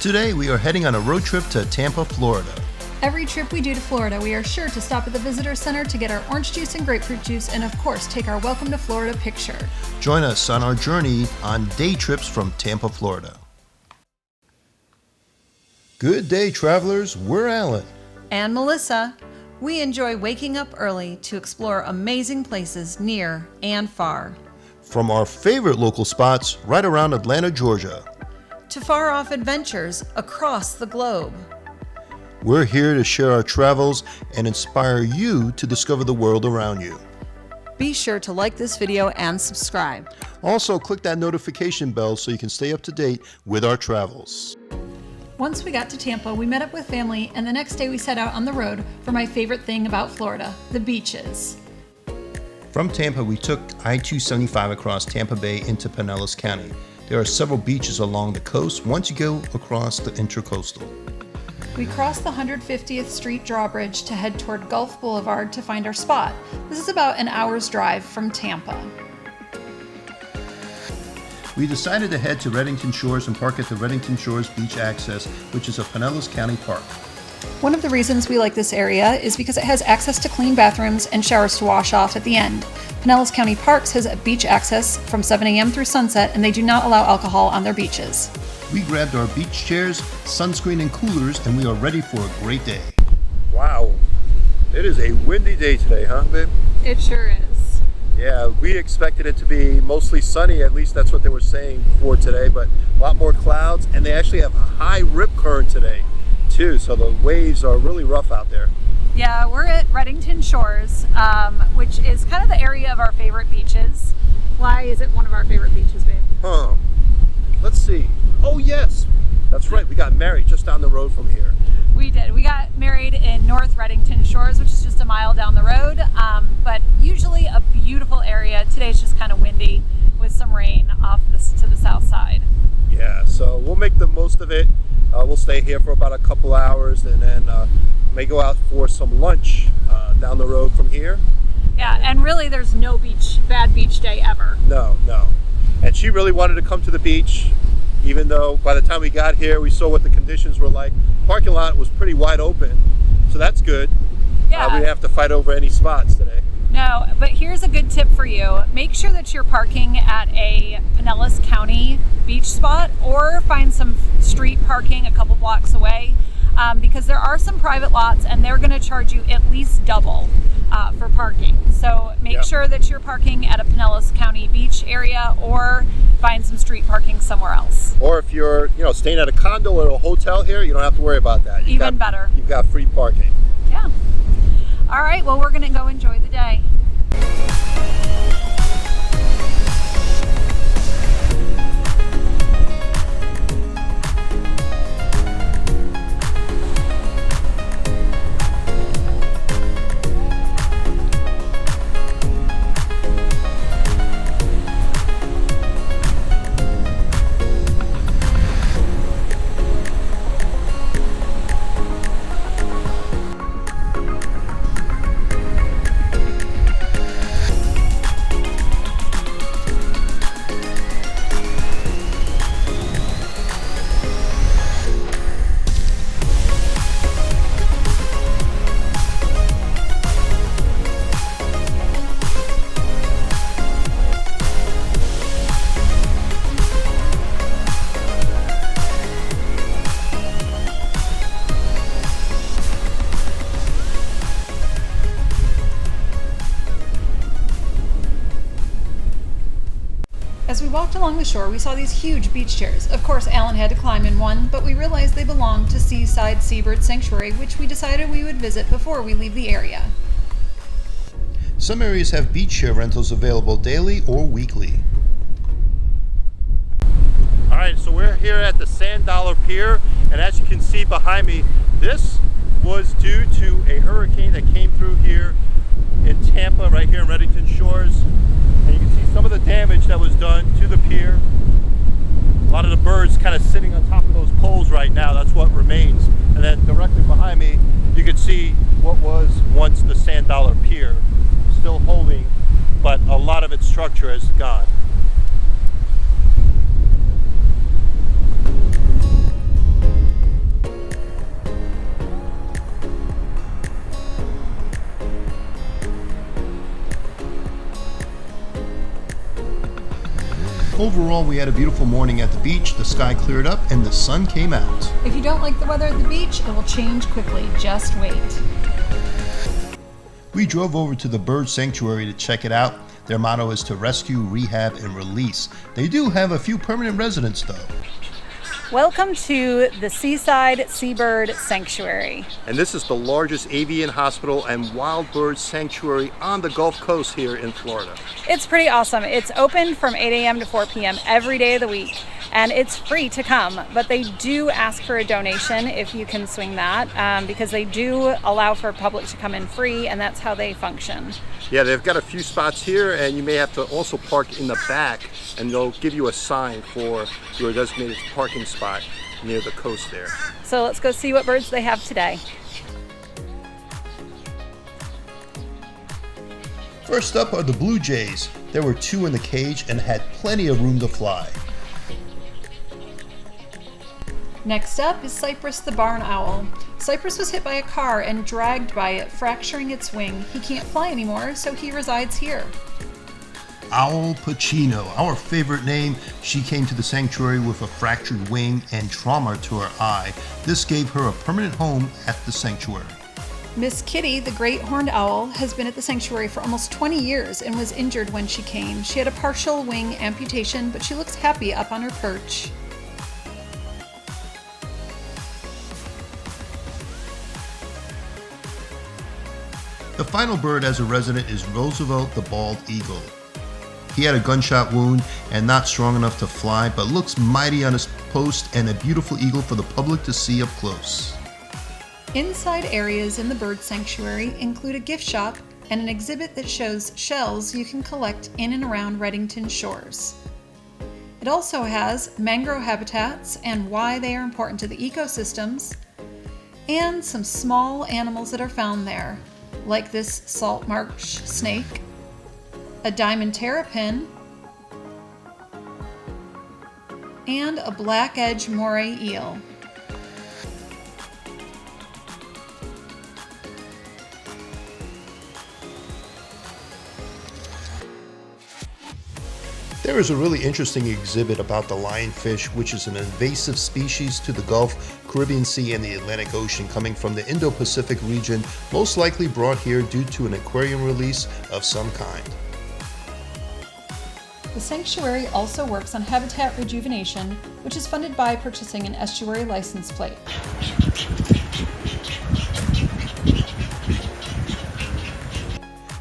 Today we are heading on a road trip to Tampa, Florida. Every trip we do to Florida, we are sure to stop at the visitor center to get our orange juice and grapefruit juice and of course take our Welcome to Florida picture. Join us on our journey on day trips from Tampa, Florida. Good day, travelers. We're Alan. And Melissa. We enjoy waking up early to explore amazing places near and far. From our favorite local spots right around Atlanta, Georgia, to far-off adventures across the globe. We're here to share our travels and inspire you to discover the world around you. Be sure to like this video and subscribe. Also, click that notification bell so you can stay up to date with our travels. Once we got to Tampa, we met up with family, and the next day we set out on the road for my favorite thing about Florida, the beaches. From Tampa, we took I-275 across Tampa Bay into Pinellas County. There are several beaches along the coast once you go across the Intracoastal. We crossed the 150th Street drawbridge to head toward Gulf Boulevard to find our spot. This is about an hour's drive from Tampa. We decided to head to Redington Shores and park at the Redington Shores Beach Access, which is a Pinellas County park. One of the reasons we like this area is because it has access to clean bathrooms and showers to wash off at the end. Pinellas County Parks has beach access from 7 a.m. through sunset, and they do not allow alcohol on their beaches. We grabbed our beach chairs, sunscreen, and coolers, and we are ready for a great day. Wow, it is a windy day today, huh, babe? It sure is. Yeah, we expected it to be mostly sunny, at least that's what they were saying for today, but a lot more clouds, and they actually have a high rip current today, too, so the waves are really rough out there. Yeah, we're at Redington Shores, which is kind of the area of our favorite beaches. Why is it one of our favorite beaches, babe? Let's see. Oh, yes. That's right. We got married just down the road from here. We did. We got married in North Redington Shores, which is just a mile down the road, but usually a beautiful area. Today's just kind of windy with some rain off to the south side. Yeah, so we'll make the most of it. We'll stay here for about a couple hours and then may go out for some lunch down the road from here. Yeah, and really there's no bad beach day ever. No. And she really wanted to come to the beach, even though by the time we got here, we saw what the conditions were like. Parking lot was pretty wide open, so that's good. Yeah. We didn't have to fight over any spots today. No, but here's a good tip for you. Make sure that you're parking at a Pinellas County beach spot or find some street parking a couple blocks away because there are some private lots and they're going to charge you at least double for parking. So make sure that you're parking at a Pinellas County beach area or find some street parking somewhere else. Or if you're staying at a condo or a hotel here, you don't have to worry about that. Even better. You've got free parking. Yeah. All right, well, we're going to go enjoy the day. As we walked along the shore, we saw these huge beach chairs. Of course, Alan had to climb in one, but we realized they belonged to Seaside Seabird Sanctuary, which we decided we would visit before we leave the area. Some areas have beach chair rentals available daily or weekly. All right, so we're here at the Sand Dollar Pier, and as you can see behind me, this was due to a hurricane that came through here in Tampa, right here in Redington Shores. And you can see some of the damage that was done to the pier. A lot of the birds kind of sitting on top of those poles right now. That's what remains. And then directly behind me, you can see what was once the Sand Dollar Pier, still holding, but a lot of its structure is gone. Overall, we had a beautiful morning at the beach. The sky cleared up and the sun came out. If you don't like the weather at the beach, it will change quickly. Just wait. We drove over to the bird sanctuary to check it out. Their motto is to rescue, rehab, and release. They do have a few permanent residents though. Welcome to the Seaside Seabird Sanctuary. And this is the largest avian hospital and wild bird sanctuary on the Gulf Coast here in Florida. It's pretty awesome. It's open from 8 a.m. to 4 p.m. every day of the week, and it's free to come, but they do ask for a donation if you can swing that, because they do allow for public to come in free, and that's how they function. Yeah, they've got a few spots here, and you may have to also park in the back, and they'll give you a sign for your designated parking spot near the coast there. So let's go see what birds they have today. First up are the blue jays. There were 2 in the cage and had plenty of room to fly. Next up is Cypress the barn owl. Cypress was hit by a car and dragged by it, fracturing its wing. He can't fly anymore, so he resides here. Owl Pacino, our favorite name. She came to the sanctuary with a fractured wing and trauma to her eye. This gave her a permanent home at the sanctuary. Miss Kitty, the great horned owl, has been at the sanctuary for almost 20 years and was injured when she came. She had a partial wing amputation, but she looks happy up on her perch. The final bird as a resident is Roosevelt the bald eagle. He had a gunshot wound and not strong enough to fly, but looks mighty on his post and a beautiful eagle for the public to see up close. Inside areas in the bird sanctuary include a gift shop and an exhibit that shows shells you can collect in and around Redington Shores. It also has mangrove habitats and why they are important to the ecosystems, and some small animals that are found there, like this salt marsh snake, a diamond terrapin, and a black edge moray eel. There is a really interesting exhibit about the lionfish, which is an invasive species to the Gulf, Caribbean Sea, and the Atlantic Ocean, coming from the Indo-Pacific region, most likely brought here due to an aquarium release of some kind. The sanctuary also works on habitat rejuvenation, which is funded by purchasing an estuary license plate.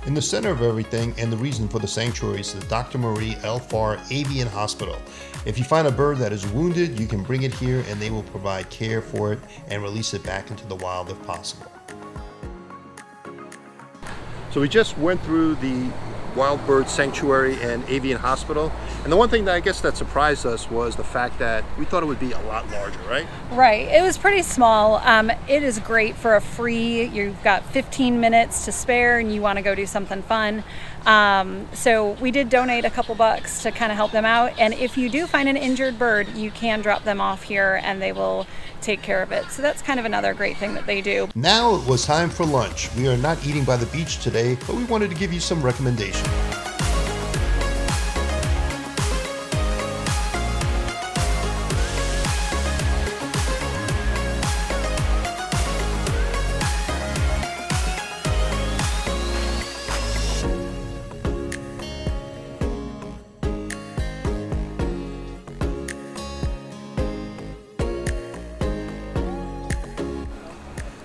In the center of everything, and the reason for the sanctuary, is the Dr. Marie L. Farr Avian Hospital. If you find a bird that is wounded, you can bring it here and they will provide care for it and release it back into the wild if possible. So we just went through the Wild Bird Sanctuary and Avian Hospital, and the one thing that I guess that surprised us was the fact that we thought it would be a lot larger, right? Right, it was pretty small. It is great for a free, you've got 15 minutes to spare and you want to go do something fun. So we did donate a couple bucks to kind of help them out, and if you do find an injured bird, you can drop them off here and they will take care of it. So that's kind of another great thing that they do. Now it was time for lunch. We are not eating by the beach today, but we wanted to give you some recommendations.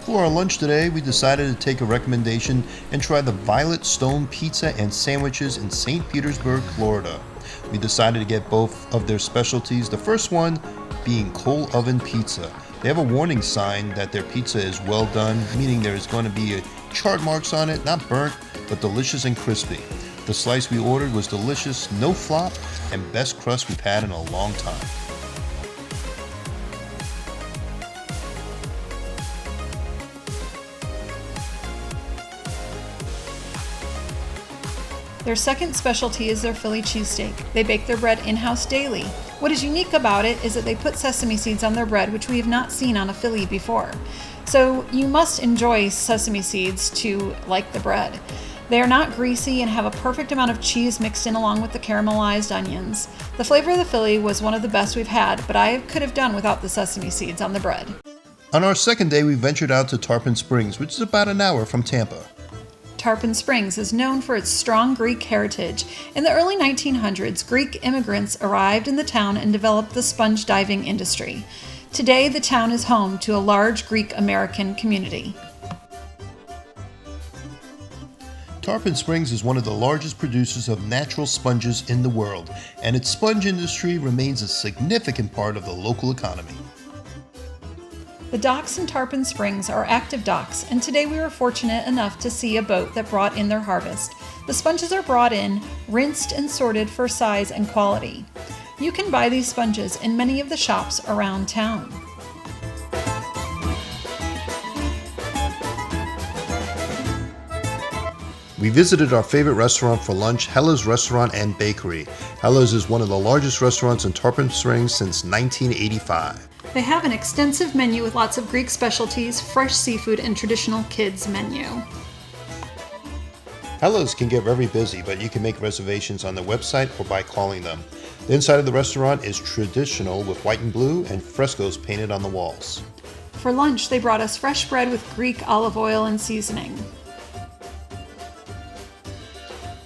For our lunch today, we decided to take a recommendation and try the Violet Stone Pizza and Sandwiches in St. Petersburg, Florida. We decided to get both of their specialties, the first one being coal oven pizza. They have a warning sign that their pizza is well done, meaning there is going to be chart marks on it, not burnt, but delicious and crispy. The slice we ordered was delicious, no flop, and best crust we've had in a long time. Their second specialty is their Philly cheesesteak. They bake their bread in-house daily. What is unique about it is that they put sesame seeds on their bread, which we have not seen on a Philly before. So you must enjoy sesame seeds to like the bread. They are not greasy and have a perfect amount of cheese mixed in along with the caramelized onions. The flavor of the Philly was one of the best we've had, but I could have done without the sesame seeds on the bread. On our second day, we ventured out to Tarpon Springs, which is about an hour from Tampa. Tarpon Springs is known for its strong Greek heritage. In the early 1900s, Greek immigrants arrived in the town and developed the sponge diving industry. Today, the town is home to a large Greek American community. Tarpon Springs is one of the largest producers of natural sponges in the world, and its sponge industry remains a significant part of the local economy. The docks in Tarpon Springs are active docks, and today we were fortunate enough to see a boat that brought in their harvest. The sponges are brought in, rinsed and sorted for size and quality. You can buy these sponges in many of the shops around town. We visited our favorite restaurant for lunch, Hella's Restaurant and Bakery. Hella's is one of the largest restaurants in Tarpon Springs since 1985. They have an extensive menu with lots of Greek specialties, fresh seafood, and traditional kids menu. Hella's can get very busy, but you can make reservations on their website or by calling them. The inside of the restaurant is traditional with white and blue and frescoes painted on the walls. For lunch, they brought us fresh bread with Greek olive oil and seasoning.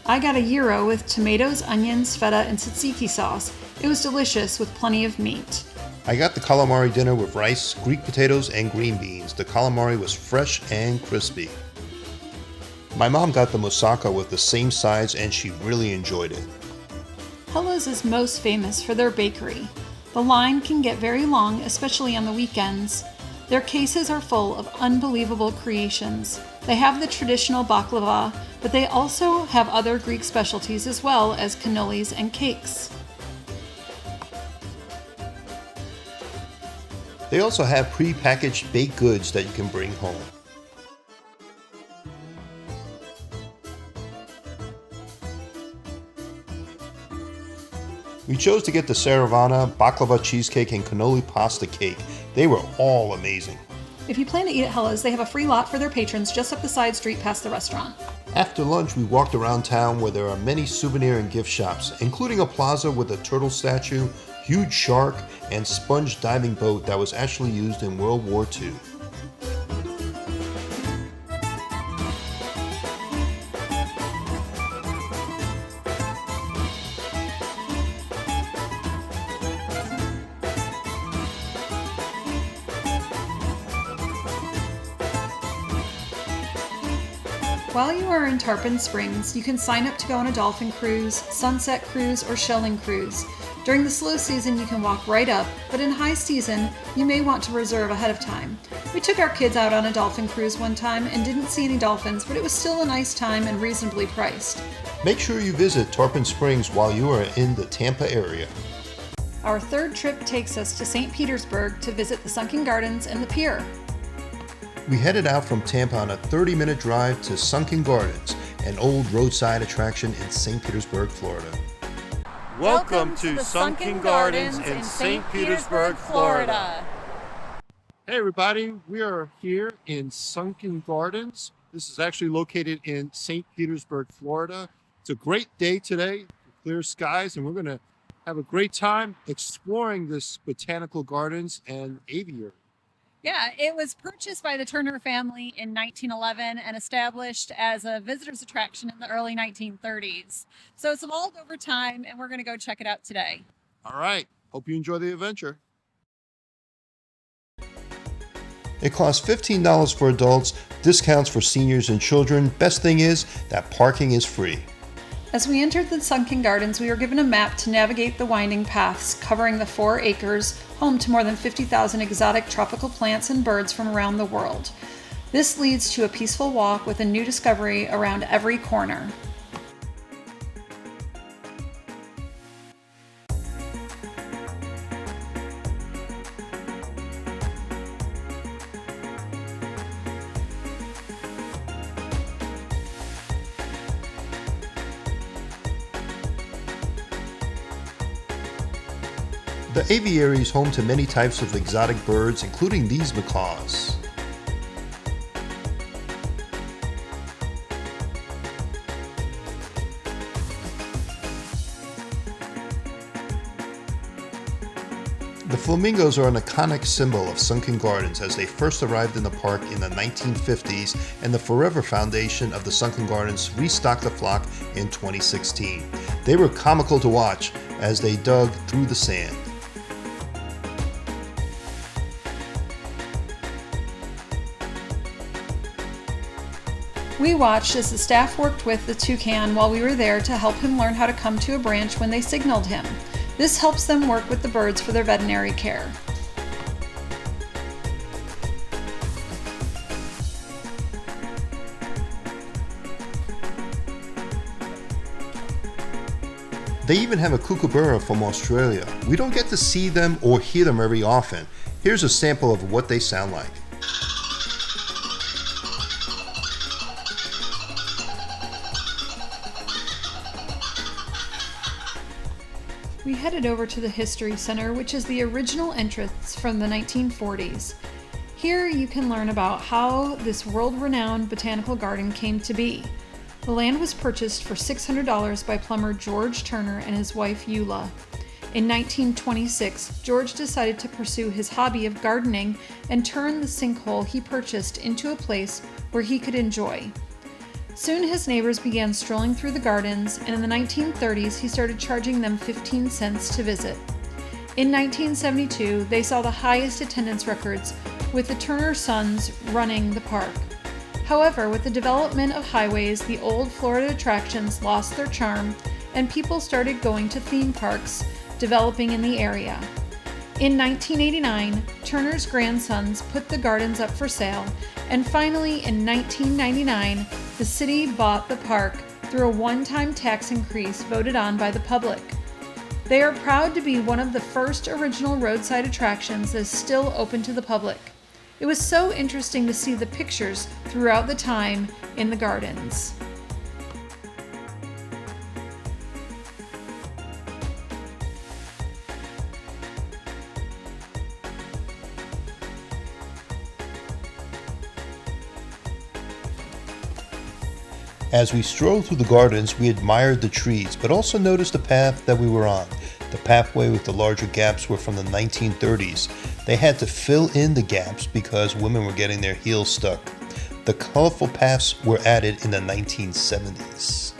I got a gyro with tomatoes, onions, feta, and tzatziki sauce. It was delicious with plenty of meat. I got the calamari dinner with rice, Greek potatoes, and green beans. The calamari was fresh and crispy. My mom got the moussaka with the same sides and she really enjoyed it. Hella's is most famous for their bakery. The line can get very long, especially on the weekends. Their cases are full of unbelievable creations. They have the traditional baklava, but they also have other Greek specialties as well as cannolis and cakes. They also have pre-packaged baked goods that you can bring home. We chose to get the Saravana, baklava cheesecake, and cannoli pasta cake. They were all amazing. If you plan to eat at Hella's, they have a free lot for their patrons just up the side street past the restaurant. After lunch, we walked around town where there are many souvenir and gift shops, including a plaza with a turtle statue, huge shark, and sponge diving boat that was actually used in World War II. While you are in Tarpon Springs, you can sign up to go on a dolphin cruise, sunset cruise, or shelling cruise. During the slow season, you can walk right up, but in high season, you may want to reserve ahead of time. We took our kids out on a dolphin cruise one time and didn't see any dolphins, but it was still a nice time and reasonably priced. Make sure you visit Tarpon Springs while you are in the Tampa area. Our third trip takes us to St. Petersburg to visit the Sunken Gardens and the Pier. We headed out from Tampa on a 30-minute drive to Sunken Gardens, an old roadside attraction in St. Petersburg, Florida. Welcome to Sunken Gardens in St. Petersburg, Florida. Hey everybody, we are here in Sunken Gardens. This is actually located in St. Petersburg, Florida. It's a great day today, clear skies, and we're going to have a great time exploring this botanical gardens and aviary. Yeah, it was purchased by the Turner family in 1911 and established as a visitor's attraction in the early 1930s. So it's evolved over time, and we're going to go check it out today. All right, hope you enjoy the adventure. It costs $15 for adults, discounts for seniors and children. Best thing is that parking is free. As we entered the Sunken Gardens, we were given a map to navigate the winding paths covering the 4 acres, home to more than 50,000 exotic tropical plants and birds from around the world. This leads to a peaceful walk with a new discovery around every corner. The aviary is home to many types of exotic birds, including these macaws. flamingos are an iconic symbol of Sunken Gardens as they first arrived in the park in the 1950s, and the Forever Foundation of the Sunken Gardens restocked the flock in 2016. They were comical to watch as they dug through the sand. We watched as the staff worked with the toucan while we were there to help him learn how to come to a branch when they signaled him. This helps them work with the birds for their veterinary care. They even have a kookaburra from Australia. We don't get to see them or hear them very often. Here's a sample of what they sound like. We headed over to the History Center, which is the original entrance from the 1940s. Here you can learn about how this world-renowned botanical garden came to be. The land was purchased for $600 by plumber George Turner and his wife Eula. In 1926, George decided to pursue his hobby of gardening and turn the sinkhole he purchased into a place where he could enjoy. Soon his neighbors began strolling through the gardens, and in the 1930s he started charging them 15 cents to visit. In 1972, they saw the highest attendance records, with the Turner sons running the park. However, with the development of highways, the old Florida attractions lost their charm, and people started going to theme parks developing in the area. In 1989, Turner's grandsons put the gardens up for sale, and finally in 1999, the city bought the park through a one-time tax increase voted on by the public. They are proud to be one of the first original roadside attractions that is still open to the public. It was so interesting to see the pictures throughout the time in the gardens. As we strolled through the gardens, we admired the trees, but also noticed the path that we were on. The pathway with the larger gaps were from the 1930s. They had to fill in the gaps because women were getting their heels stuck. The colorful paths were added in the 1970s.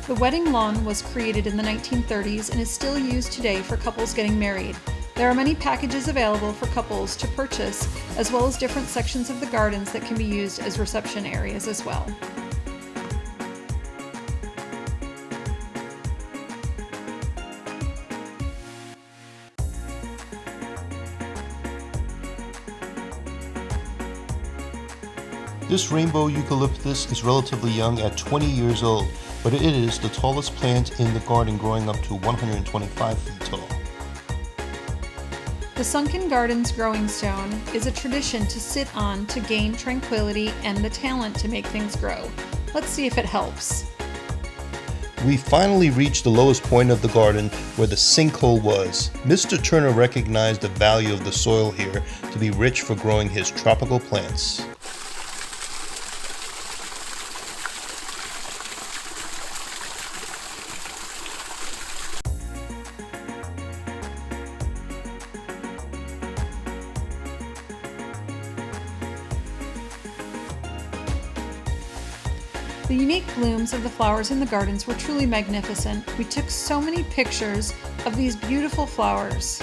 The wedding lawn was created in the 1930s and is still used today for couples getting married. There are many packages available for couples to purchase, as well as different sections of the gardens that can be used as reception areas as well. This rainbow eucalyptus is relatively young at 20 years old, but it is the tallest plant in the garden, growing up to 125 feet tall. The Sunken Gardens growing stone is a tradition to sit on to gain tranquility and the talent to make things grow. Let's see if it helps. We finally reached the lowest point of the garden where the sinkhole was. Mr. Turner recognized the value of the soil here to be rich for growing his tropical plants. The unique blooms of the flowers in the gardens were truly magnificent. We took so many pictures of these beautiful flowers.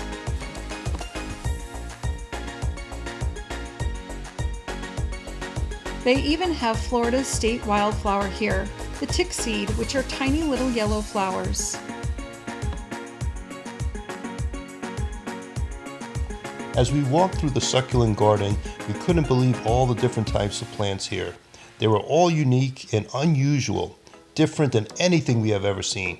They even have Florida's state wildflower here, the tick seed, which are tiny little yellow flowers. As we walked through the succulent garden, we couldn't believe all the different types of plants here. They were all unique and unusual, different than anything we have ever seen.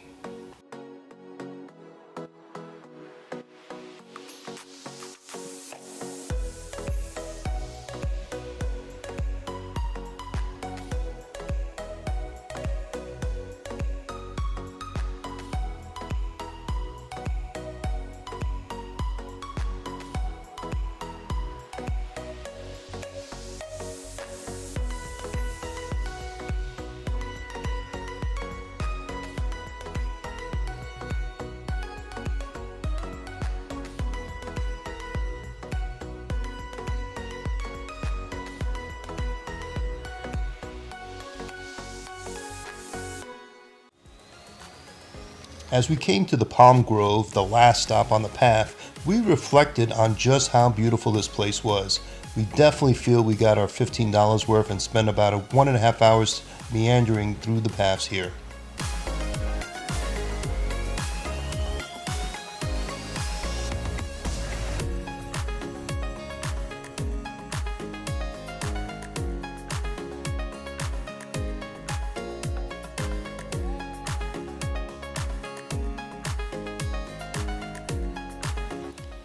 As we came to the palm grove, the last stop on the path, we reflected on just how beautiful this place was. We definitely feel we got our $15 worth and spent about 1.5 hours meandering through the paths here.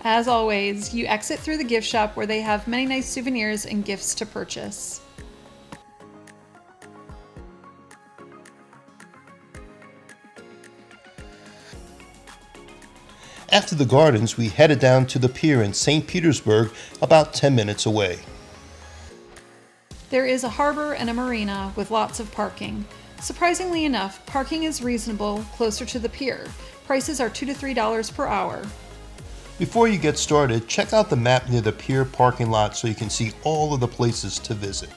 As always, you exit through the gift shop where they have many nice souvenirs and gifts to purchase. After the gardens, we headed down to the pier in St. Petersburg, about 10 minutes away. There is a harbor and a marina with lots of parking. Surprisingly enough, parking is reasonable closer to the pier. Prices are $2 to $3 per hour. Before you get started, check out the map near the pier parking lot so you can see all of the places to visit.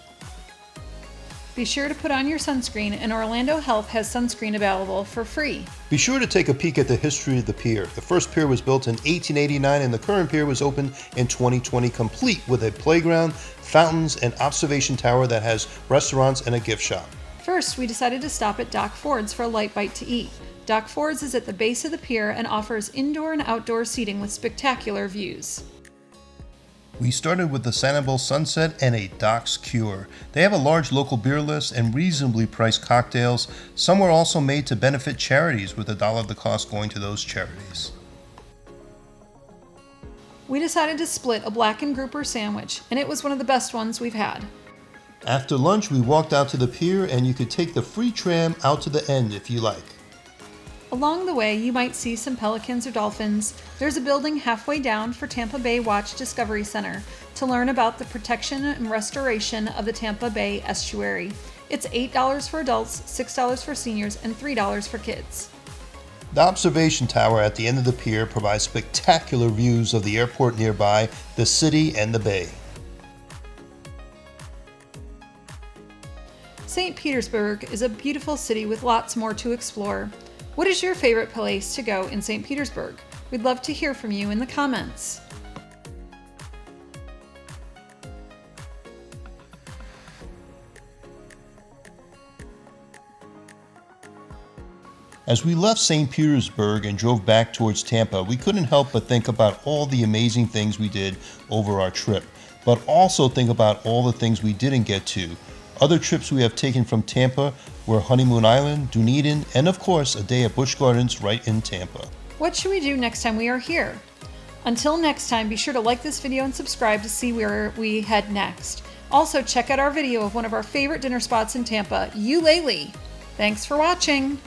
Be sure to put on your sunscreen, and Orlando Health has sunscreen available for free. Be sure to take a peek at the history of the pier. The first pier was built in 1889 and the current pier was opened in 2020, complete with a playground, fountains, and observation tower that has restaurants and a gift shop. First, we decided to stop at Doc Ford's for a light bite to eat. Doc Ford's is at the base of the pier and offers indoor and outdoor seating with spectacular views. We started with the Sanibel Sunset and a Doc's Cure. They have a large local beer list and reasonably priced cocktails. Some were also made to benefit charities, with $1 of the cost going to those charities. We decided to split a blackened grouper sandwich, and it was one of the best ones we've had. After lunch, we walked out to the pier and you could take the free tram out to the end if you like. Along the way, you might see some pelicans or dolphins. There's a building halfway down for Tampa Bay Watch Discovery Center to learn about the protection and restoration of the Tampa Bay estuary. It's $8 for adults, $6 for seniors, and $3 for kids. The observation tower at the end of the pier provides spectacular views of the airport nearby, the city, and the bay. St. Petersburg is a beautiful city with lots more to explore. What is your favorite place to go in St. Petersburg? We'd love to hear from you in the comments. As we left St. Petersburg and drove back towards Tampa, we couldn't help but think about all the amazing things we did over our trip, but also think about all the things we didn't get to. Other trips we have taken from Tampa were Honeymoon Island, Dunedin, and of course a day at Busch Gardens right in Tampa. What should we do next time we are here? Until next time, be sure to like this video and subscribe to see where we head next. Also, check out our video of one of our favorite dinner spots in Tampa, Eulalie. Thanks for watching!